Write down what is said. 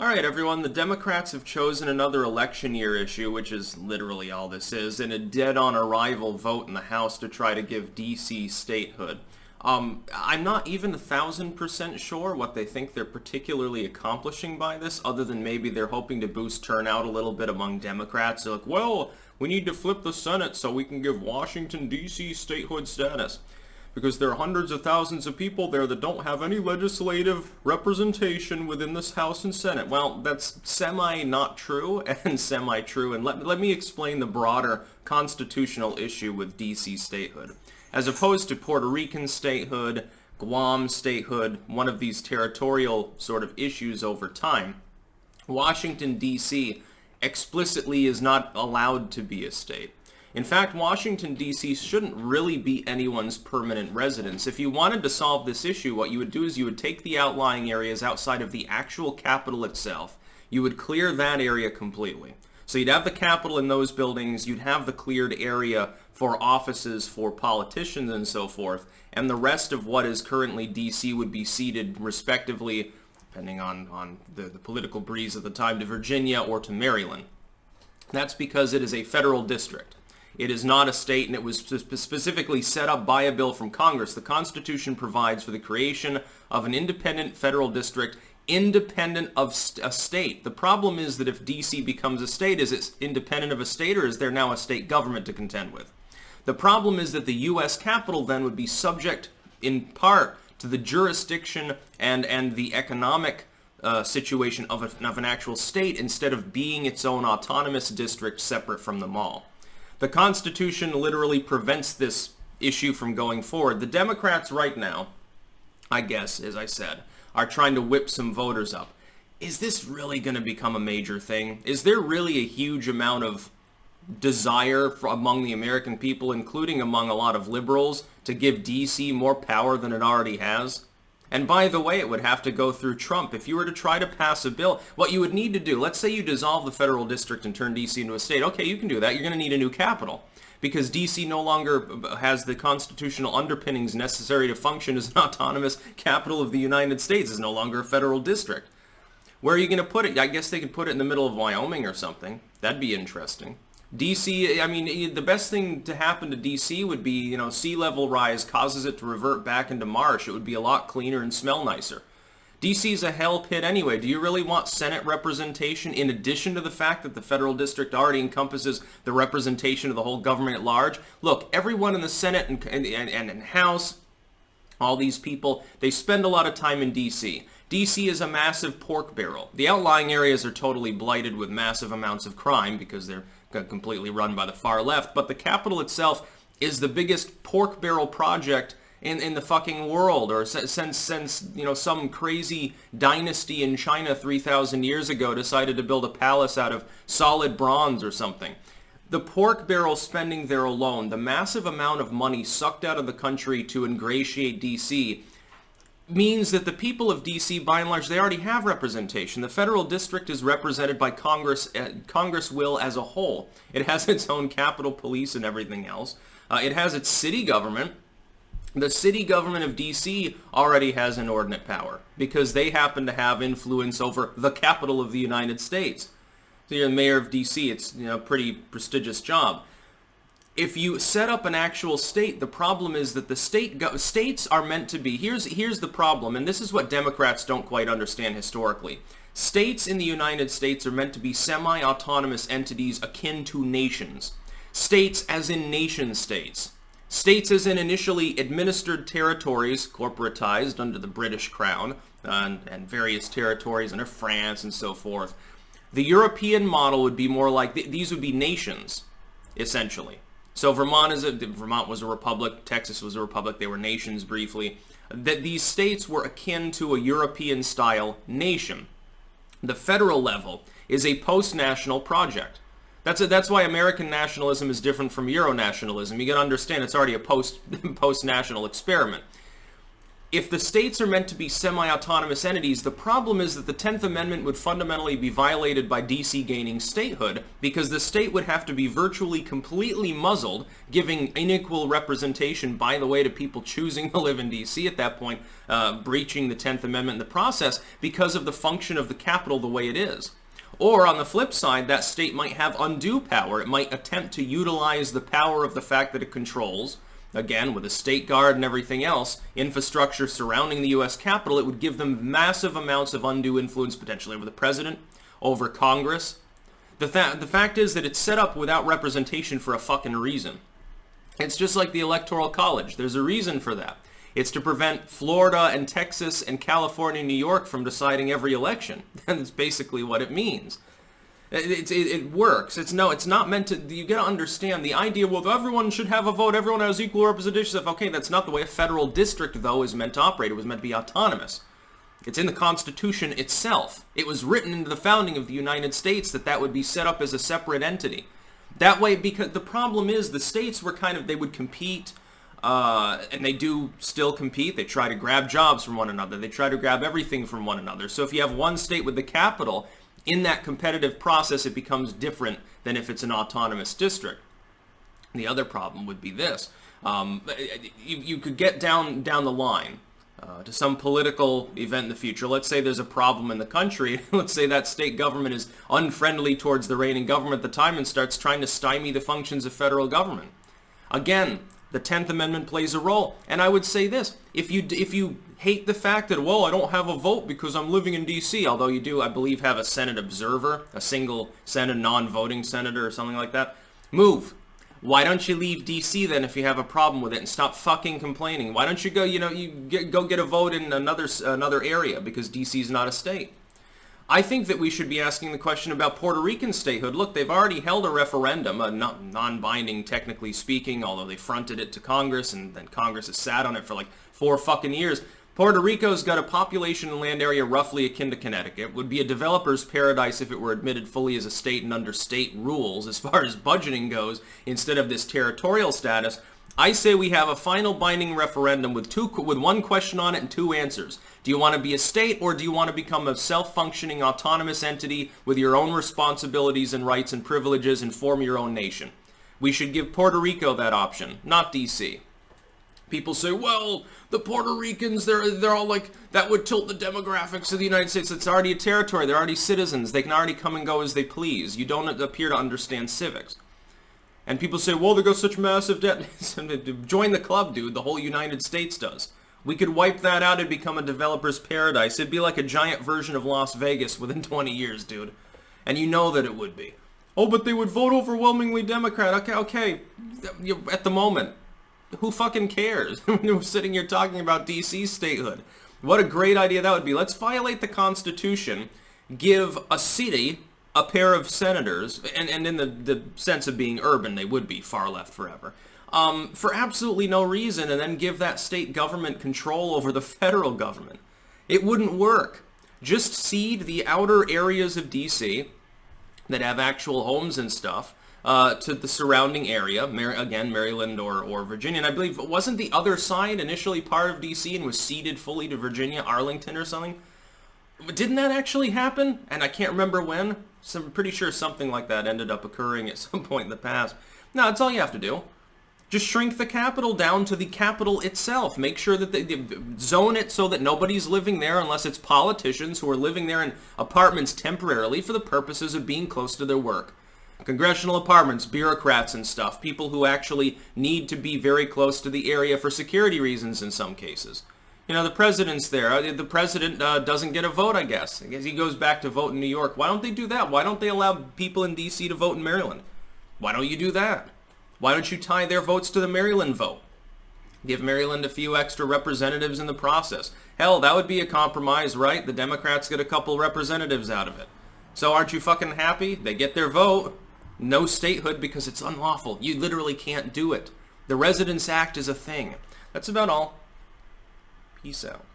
All right, everyone, the Democrats have chosen another election year issue, which is literally all this is, in a dead-on arrival vote in the House to try to give D.C. statehood. I'm not even 1,000% sure what they think they're particularly accomplishing by this, other than maybe they're hoping to boost turnout a little bit among Democrats. They're like, well, we need to flip the Senate so we can give Washington, D.C. statehood status. Because there are hundreds of thousands of people there that don't have any legislative representation within this House and Senate. Well, that's semi-not true and semi-true, and let me explain the broader constitutional issue with D.C. statehood. As opposed to Puerto Rican statehood, Guam statehood, one of these territorial sort of issues over time, Washington, D.C. explicitly is not allowed to be a state. In fact, Washington, D.C. shouldn't really be anyone's permanent residence. If you wanted to solve this issue, what you would do is you would take the outlying areas outside of the actual capital itself. You would clear that area completely. So you'd have the Capitol in those buildings, you'd have the cleared area for offices for politicians and so forth, and the rest of what is currently D.C. would be ceded respectively, depending on the political breeze at the time, to Virginia or to Maryland. That's because it is a federal district. It is not a state, and it was specifically set up by a bill from Congress. The Constitution provides for the creation of an independent federal district independent of a state. The problem is that if D.C. becomes a state, is it independent of a state, or is there now a state government to contend with? The problem is that the U.S. Capitol then would be subject, in part, to the jurisdiction and the economic situation of an actual state instead of being its own autonomous district separate from them all. The Constitution literally prevents this issue from going forward. The Democrats right now, I guess, as I said, are trying to whip some voters up. Is this really going to become a major thing? Is there really a huge amount of desire among the American people, including among a lot of liberals, to give D.C. more power than it already has? And by the way, it would have to go through Trump. If you were to try to pass a bill, what you would need to do, let's say you dissolve the federal district and turn D.C. into a state. Okay, you can do that. You're going to need a new capital because D.C. no longer has the constitutional underpinnings necessary to function as an autonomous capital of the United States. It's no longer a federal district. Where are you going to put it? I guess they could put it in the middle of Wyoming or something. That'd be interesting. D.C., I mean, the best thing to happen to D.C. would be, sea level rise causes it to revert back into marsh. It would be a lot cleaner and smell nicer. D.C.'s a hell pit anyway. Do you really want Senate representation in addition to the fact that the federal district already encompasses the representation of the whole government at large? Look, everyone in the Senate and House, all these people, they spend a lot of time in D.C. D.C. is a massive pork barrel. The outlying areas are totally blighted with massive amounts of crime because they're completely run by the far left, but the Capitol itself is the biggest pork barrel project in the fucking world, or since some crazy dynasty in China 3,000 years ago decided to build a palace out of solid bronze or something. The pork barrel spending there alone, the massive amount of money sucked out of the country to ingratiate D.C., means that the people of D.C., by and large, they already have representation. The federal district is represented by Congress. Congress will as a whole. It has its own Capitol Police and everything else. It has its city government. The city government of D.C. already has inordinate power because they happen to have influence over the capital of the United States. So you're the mayor of D.C. It's a pretty prestigious job. If you set up an actual state, the problem is that the states are meant to be, here's the problem, and this is what Democrats don't quite understand historically. States in the United States are meant to be semi-autonomous entities akin to nations. States as in nation states. States as in initially administered territories, corporatized under the British Crown, and various territories under France and so forth. The European model would be more like, these would be nations, essentially. So Vermont was a republic, Texas was a republic, they were nations briefly. That these states were akin to a European-style nation. The federal level is a post-national project. That's why American nationalism is different from Euro-nationalism. You got to understand it's already a post-national experiment. if the states are meant to be semi-autonomous entities, the problem is that the 10th Amendment would fundamentally be violated by DC gaining statehood, because the state would have to be virtually completely muzzled, giving unequal representation, by the way, to people choosing to live in DC at that point, breaching the 10th Amendment in the process, because of the function of the capital the way it is. Or, on the flip side, that state might have undue power. It might attempt to utilize the power of the fact that it controls, again, with a state guard and everything else, infrastructure surrounding the U.S. Capitol. It would give them massive amounts of undue influence, potentially over the president, over Congress. The fact is that it's set up without representation for a fucking reason. It's just like the Electoral College. There's a reason for that. It's to prevent Florida and Texas and California and New York from deciding every election. That's basically what it means. It works. It's not meant to. You gotta understand the idea. Well, everyone should have a vote. Everyone has equal representation. Okay, that's not the way a federal district, though, is meant to operate. It was meant to be autonomous. It's in the Constitution itself. It was written into the founding of the United States that would be set up as a separate entity. That way, because the problem is the states were they would compete, and they do still compete. They try to grab jobs from one another. They try to grab everything from one another. So if you have one state with the capital, in that competitive process, it becomes different than if it's an autonomous district. The other problem would be this. You could get down the line to some political event in the future. Let's say there's a problem in the country. Let's say that state government is unfriendly towards the reigning government at the time and starts trying to stymie the functions of federal government. Again, the 10th Amendment plays a role. And I would say this, if you hate the fact that, well, I don't have a vote because I'm living in D.C., although you do, I believe, have a Senate observer, a single Senate non-voting senator or something like that, move. Why don't you leave D.C. then if you have a problem with it and stop fucking complaining? Why don't you go, go get a vote in another area because D.C. is not a state? I think that we should be asking the question about Puerto Rican statehood. Look, they've already held a referendum, non-binding technically speaking, although they fronted it to Congress, and then Congress has sat on it for like 4 fucking years. Puerto Rico's got a population and land area roughly akin to Connecticut. It would be a developer's paradise if it were admitted fully as a state and under state rules as far as budgeting goes, instead of this territorial status. I say we have a final binding referendum with one question on it and 2 answers. Do you want to be a state, or do you want to become a self-functioning autonomous entity with your own responsibilities and rights and privileges and form your own nation? We should give Puerto Rico that option, not D.C. People say, well, the Puerto Ricans, they're all like, that would tilt the demographics of the United States. It's already a territory. They're already citizens. They can already come and go as they please. You don't appear to understand civics. And people say, well, they got such massive debt. Join the club, dude. The whole United States does. We could wipe that out and become a developer's paradise. It'd be like a giant version of Las Vegas within 20 years, dude. And you know that it would be. Oh, but they would vote overwhelmingly Democrat. Okay. At the moment, who fucking cares? We're sitting here talking about D.C. statehood. What a great idea that would be. Let's violate the Constitution, give a city a pair of senators, and in the sense of being urban, they would be far left forever, for absolutely no reason, and then give that state government control over the federal government. It wouldn't work. Just cede the outer areas of D.C. that have actual homes and stuff to the surrounding area, again, Maryland or Virginia. And I believe, wasn't the other side initially part of D.C. and was ceded fully to Virginia, Arlington or something? Didn't that actually happen? And I can't remember when. So I'm pretty sure something like that ended up occurring at some point in the past. No, that's all you have to do. Just shrink the capital down to the capital itself. Make sure that they zone it so that nobody's living there unless it's politicians who are living there in apartments temporarily for the purposes of being close to their work. Congressional apartments, bureaucrats and stuff, people who actually need to be very close to the area for security reasons in some cases. You know, the president's there. The president doesn't get a vote, I guess. He goes back to vote in New York. Why don't they do that? Why don't they allow people in D.C. to vote in Maryland? Why don't you do that? Why don't you tie their votes to the Maryland vote? Give Maryland a few extra representatives in the process. Hell, that would be a compromise, right? The Democrats get a couple representatives out of it. So aren't you fucking happy? They get their vote. No statehood because it's unlawful. You literally can't do it. The Residence Act is a thing. That's about all. Peace out.